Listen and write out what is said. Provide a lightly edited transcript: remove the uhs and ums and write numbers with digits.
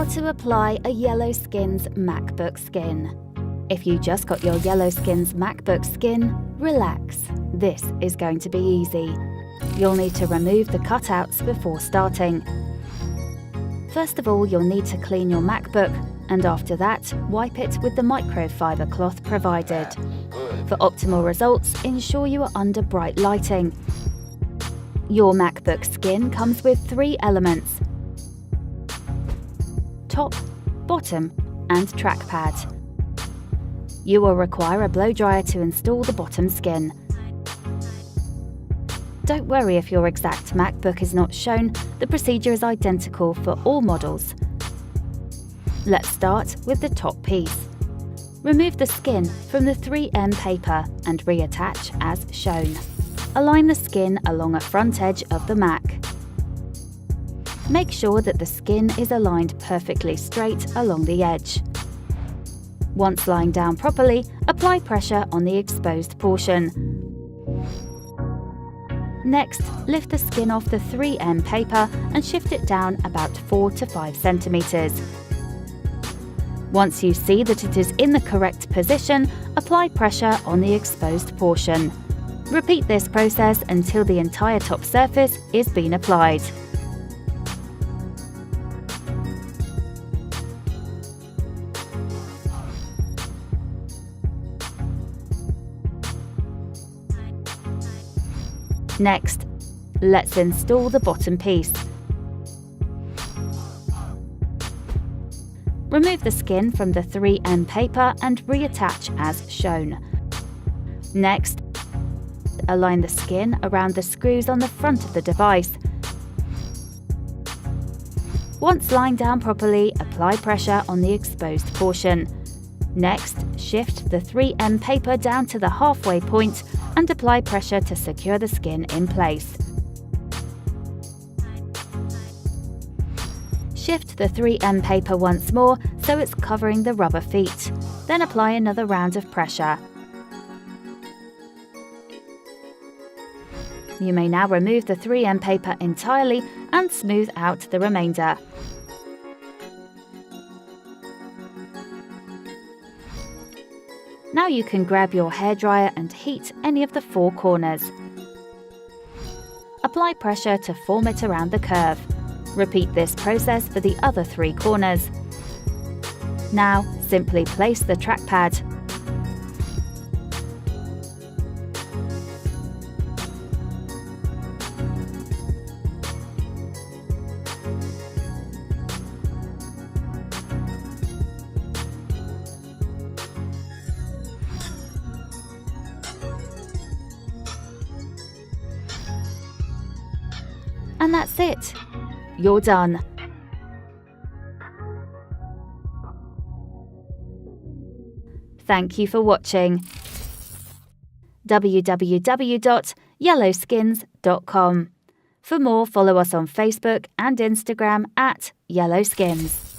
How to apply a YELLOWSKINZ MacBook Skin. If you just got your YELLOWSKINZ MacBook Skin, relax. This is going to be easy. You'll need to remove the cutouts before starting. First of all, you'll need to clean your MacBook, and after that, wipe it with the microfiber cloth provided. For optimal results, ensure you are under bright lighting. Your MacBook Skin comes with 3 elements: top, bottom, and trackpad. You will require a blow dryer to install the bottom skin. Don't worry if your exact MacBook is not shown, the procedure is identical for all models. Let's start with the top piece. Remove the skin from the 3M paper and reattach as shown. Align the skin along a front edge of the Mac. Make sure that the skin is aligned perfectly straight along the edge. Once lying down properly, apply pressure on the exposed portion. Next, lift the skin off the 3M paper and shift it down about 4 to 5 centimeters. Once you see that it is in the correct position, apply pressure on the exposed portion. Repeat this process until the entire top surface is being applied. Next, let's install the bottom piece. Remove the skin from the 3M paper and reattach as shown. Next, align the skin around the screws on the front of the device. Once lying down properly, apply pressure on the exposed portion. Next, shift the 3M paper down to the halfway point and apply pressure to secure the skin in place. Shift the 3M paper once more so it's covering the rubber feet. Then apply another round of pressure. You may now remove the 3M paper entirely and smooth out the remainder. Now you can grab your hairdryer and heat any of the 4 corners. Apply pressure to form it around the curve. Repeat this process for the other 3 corners. Now, simply place the trackpad. And that's it. You're done. Thank you for watching. www.yellowskins.com. For more, follow us on Facebook and Instagram @YELLOWSKINZ.